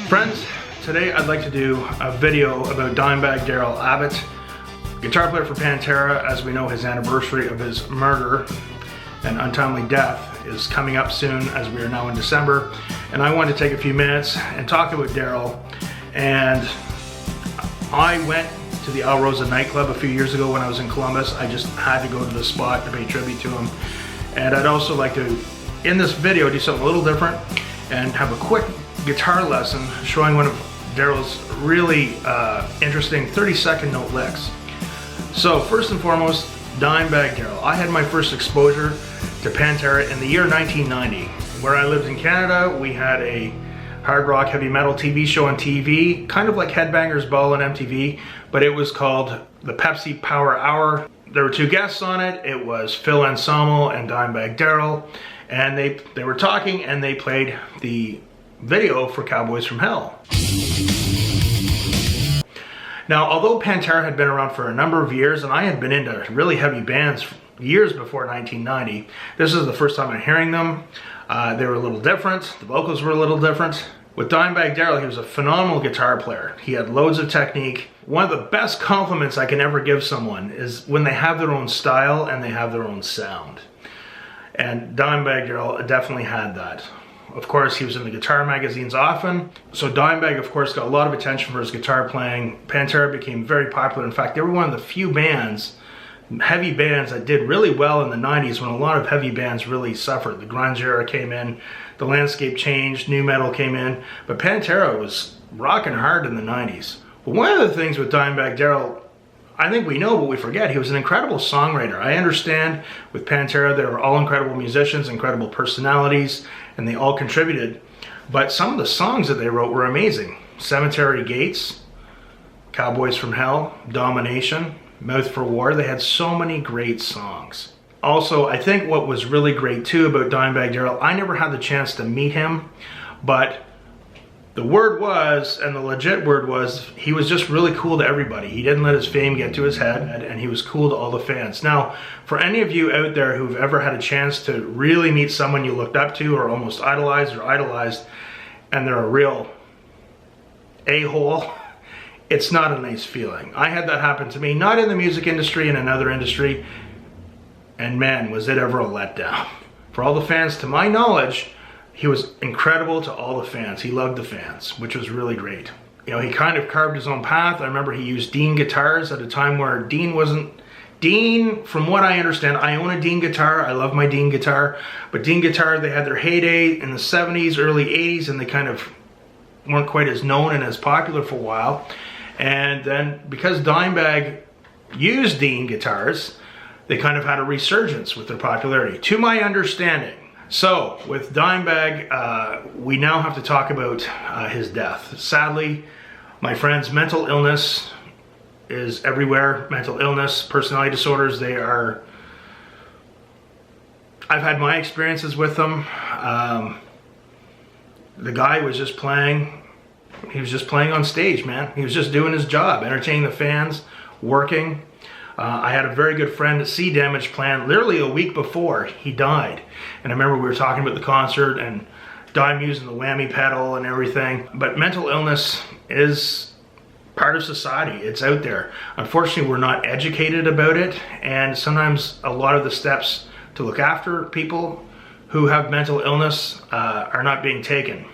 Friends, today I'd like to do a video about Dimebag Darrell Abbott, guitar player for Pantera. As we know, his anniversary of his murder and untimely death is coming up soon, as we are now in December. And I wanted to take a few minutes and talk about Darrell. And I went to the Alrosa nightclub a few years ago when I was in Columbus. I just had to go to the spot to pay tribute to him. And I'd also like to, in this video, do something a little different and have a quick guitar lesson showing one of Darrell's really interesting 30-second note licks. So first and foremost, Dimebag Darrell. I had my first exposure to Pantera in the year 1990. Where I lived in Canada, we had a hard rock heavy metal TV show on TV, kind of like Headbangers Ball on MTV, but it was called the Pepsi Power Hour. There were two guests on it. It was Phil Anselmo and Dimebag Darrell, and they were talking and they played the video for Cowboys from Hell. Now, although Pantera had been around for a number of years, and I had been into really heavy bands years before 1990, this is the first time I'm hearing them. They were a little different. The vocals were a little different. With Dimebag Darrell, he was a phenomenal guitar player. He had loads of technique. One of the best compliments I can ever give someone is when they have their own style and they have their own sound. And Dimebag Darrell definitely had that. Of course, he was in the guitar magazines often. So Dimebag, of course, got a lot of attention for his guitar playing. Pantera became very popular. In fact, they were one of the few bands, heavy bands, that did really well in the 90s when a lot of heavy bands really suffered. The grunge era came in, the landscape changed, new metal came in, but Pantera was rocking hard in the 90s. But one of the things with Dimebag Darrell, I think we know, but we forget, he was an incredible songwriter. I understand with Pantera, they were all incredible musicians, incredible personalities, and they all contributed. But some of the songs that they wrote were amazing. Cemetery Gates, Cowboys from Hell, Domination, Mouth for War. They had so many great songs. Also, I think what was really great too about Dimebag Darrell, I never had the chance to meet him, but the word was, and the legit word was, he was just really cool to everybody. He didn't let his fame get to his head, and he was cool to all the fans. Now, for any of you out there who've ever had a chance to really meet someone you looked up to or almost idolized, and they're a real a-hole, it's not a nice feeling. I had that happen to me, not in the music industry, in another industry, and man, was it ever a letdown. For all the fans, to my knowledge, he was incredible to all the fans. He loved the fans, which was really great. You know, he kind of carved his own path. I remember he used Dean guitars at a time where Dean wasn't... Dean, from what I understand, I own a Dean guitar. I love my Dean guitar. But Dean guitar, they had their heyday in the 70s, early 80s, and they kind of weren't quite as known and as popular for a while. And then because Dimebag used Dean guitars, they kind of had a resurgence with their popularity, to my understanding. So, with Dimebag, we now have to talk about his death. Sadly, my friends, mental illness is everywhere. Mental illness, personality disorders, they are... I've had my experiences with them. The guy was just playing... He was just playing on stage, man. He was just doing his job, entertaining the fans, working. I had a very good friend at Sea Damage Plan literally a week before he died. And I remember we were talking about the concert and Dime using the whammy pedal and everything. But mental illness is part of society. It's out there. Unfortunately, we're not educated about it. And sometimes a lot of the steps to look after people who have mental illness are not being taken.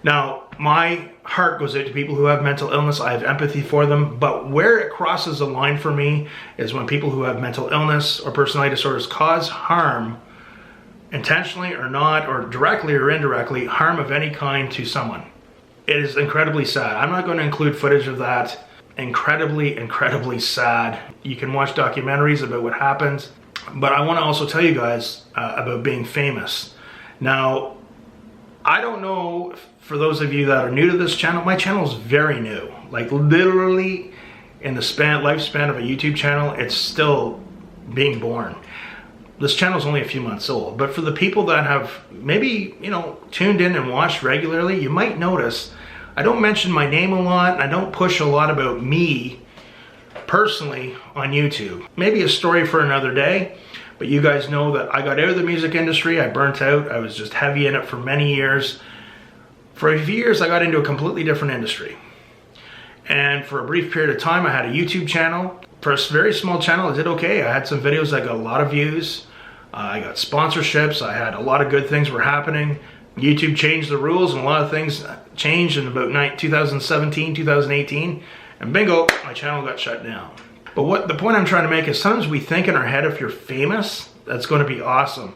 Now, my heart goes out to people who have mental illness. I have empathy for them, but where it crosses the line for me is when people who have mental illness or personality disorders cause harm, intentionally or not, or directly or indirectly, harm of any kind to someone. It is incredibly sad. I'm not going to include footage of that. Incredibly, incredibly sad. You can watch documentaries about what happened, but I want to also tell you guys about being famous. Now, I don't know, for those of you that are new to this channel, my channel is very new. Like literally in the lifespan of a YouTube channel, it's still being born. This channel is only a few months old, but for the people that have maybe, you know, tuned in and watched regularly, you might notice I don't mention my name a lot, and I don't push a lot about me personally on YouTube. Maybe a story for another day, but you guys know that I got out of the music industry, I burnt out, I was just heavy in it for many years. For a few years, I got into a completely different industry. And for a brief period of time, I had a YouTube channel. For a very small channel, I did okay. I had some videos that got a lot of views. I got sponsorships. I had a lot of good things were happening. YouTube changed the rules, and a lot of things changed in about 2017, 2018. And bingo, my channel got shut down. But the point I'm trying to make is sometimes we think in our head, if you're famous, that's going to be awesome.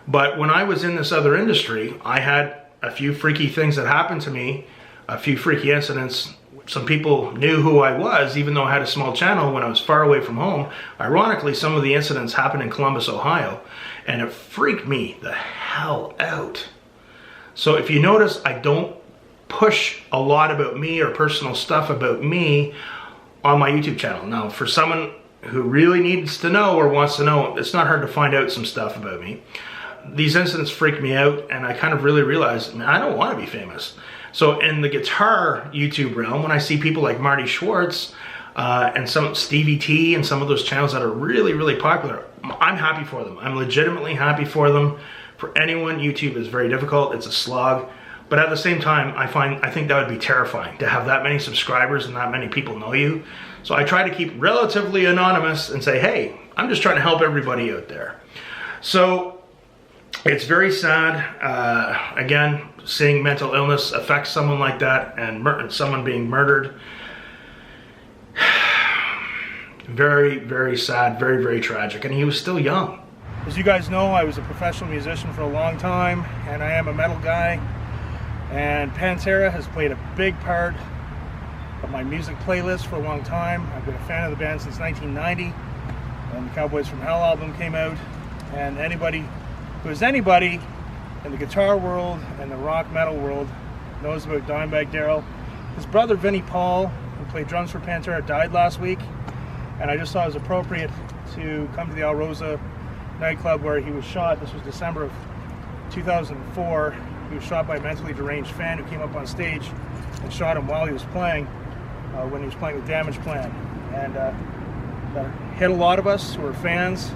But when I was in this other industry, I had a few freaky things that happened to me, a few freaky incidents. Some people knew who I was, even though I had a small channel when I was far away from home. Ironically, some of the incidents happened in Columbus, Ohio, and it freaked me the hell out. So if you notice, I don't push a lot about me or personal stuff about me on my YouTube channel. Now, for someone who really needs to know or wants to know, it's not hard to find out some stuff about me. These incidents freaked me out, and I kind of really realized, man, I don't want to be famous. So in the guitar YouTube realm, when I see people like Marty Schwartz and some Stevie T and some of those channels that are really, really popular, I'm happy for them. I'm legitimately happy for them. For anyone, YouTube is very difficult. It's a slog. But at the same time, I think that would be terrifying to have that many subscribers and that many people know you. So I try to keep relatively anonymous and say, hey, I'm just trying to help everybody out there. So it's very sad, again, seeing mental illness affect someone like that and someone being murdered. Very, very sad, very, very tragic. And he was still young. As you guys know, I was a professional musician for a long time, and I am a metal guy. And Pantera has played a big part of my music playlist for a long time. I've been a fan of the band since 1990, when the Cowboys from Hell album came out. And anybody who is anybody in the guitar world and the rock metal world knows about Dimebag Darrell. His brother Vinnie Paul, who played drums for Pantera, died last week, and I just thought it was appropriate to come to the Alrosa nightclub where he was shot. This was December of 2004. He was shot by a mentally deranged fan who came up on stage and shot him while he was playing, when he was playing with Damage Plan. And that hit a lot of us who were fans.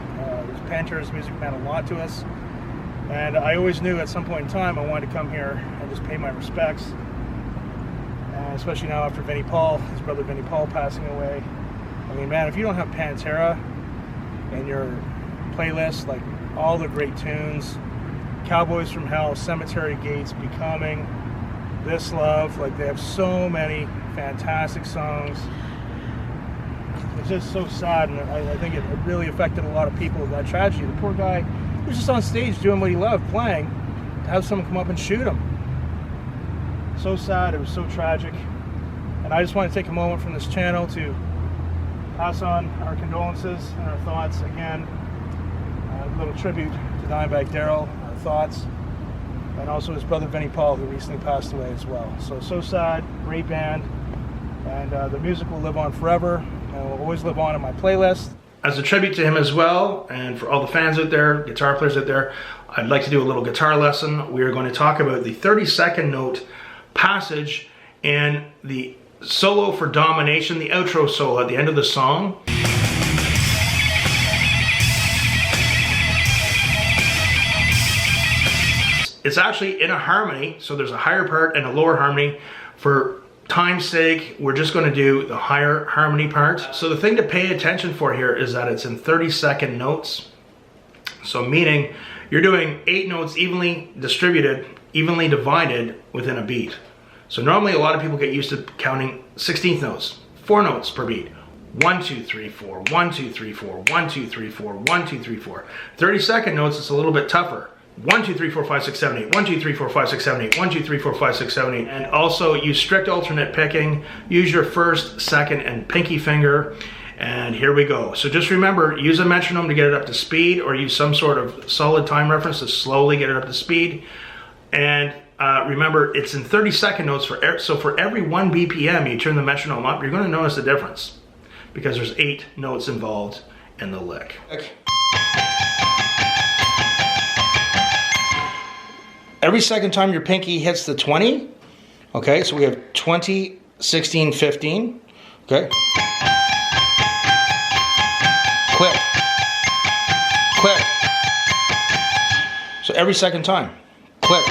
Pantera's music meant a lot to us. And I always knew at some point in time I wanted to come here and just pay my respects. And especially now after Vinnie Paul, his brother Vinnie Paul passing away. I mean, man, if you don't have Pantera in your playlist, like all the great tunes, Cowboys from Hell, Cemetery Gates, Becoming, This Love, like they have so many fantastic songs. It's just so sad, and I think it really affected a lot of people, that tragedy. The poor guy, he was just on stage doing what he loved, playing, to have someone come up and shoot him. So sad, it was so tragic. And I just want to take a moment from this channel to pass on our condolences and our thoughts again. A little tribute to Dimebag Darrell, our thoughts, and also his brother Vinnie Paul, who recently passed away as well. So sad, great band, and the music will live on forever, and will always live on in my playlist. As a tribute to him as well, and for all the fans out there, guitar players out there, I'd like to do a little guitar lesson. We are going to talk about the 32nd note passage and the solo for Domination, the outro solo at the end of the song. It's actually in a harmony, so there's a higher part and a lower harmony. For time's sake, we're just going to do the higher harmony part. So the thing to pay attention for here is that it's in 32nd notes. So meaning you're doing 8 notes evenly distributed, evenly divided within a beat. So normally a lot of people get used to counting 16th notes, 4 notes per beat. 1, 2, 3, 4, 1, 2, 3, 4, 1, 2, 3, 4, 1, 2, 3, 4. 32nd notes, it's a little bit tougher. 1, 2, 3, 4, 5, 6, 7, 8. 1, 2, 3, 4, 5, 6, 7, 8. 1, 2, 3, 4, 5, 6, 7, 8. And also use strict alternate picking. Use your first, second, and pinky finger. And here we go. So just remember, use a metronome to get it up to speed, or use some sort of solid time reference to slowly get it up to speed. And remember, it's in 32nd notes. So for every 1 BPM you turn the metronome up, you're going to notice the difference, because there's 8 notes involved in the lick. Okay. Every second time your pinky hits the 20, okay, so we have 20, 16, 15, okay. Click, click. So every second time, click,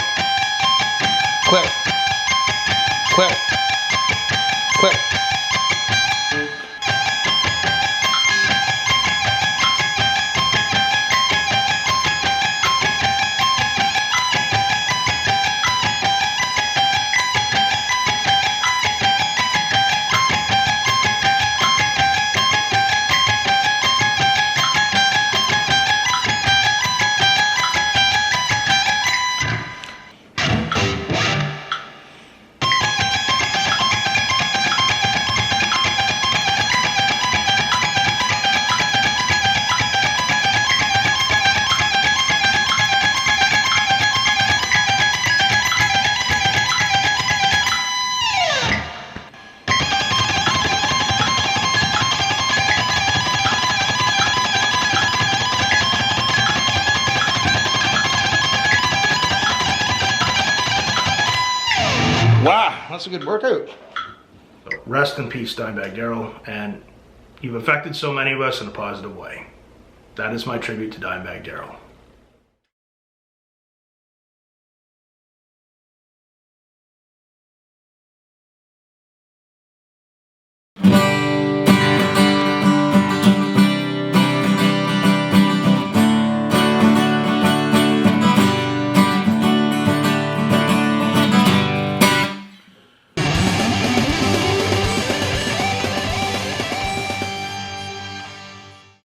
click, Quick. Quick. Wow, that's a good workout. So rest in peace, Dimebag Darrell, and you've affected so many of us in a positive way. That is my tribute to Dimebag Darrell.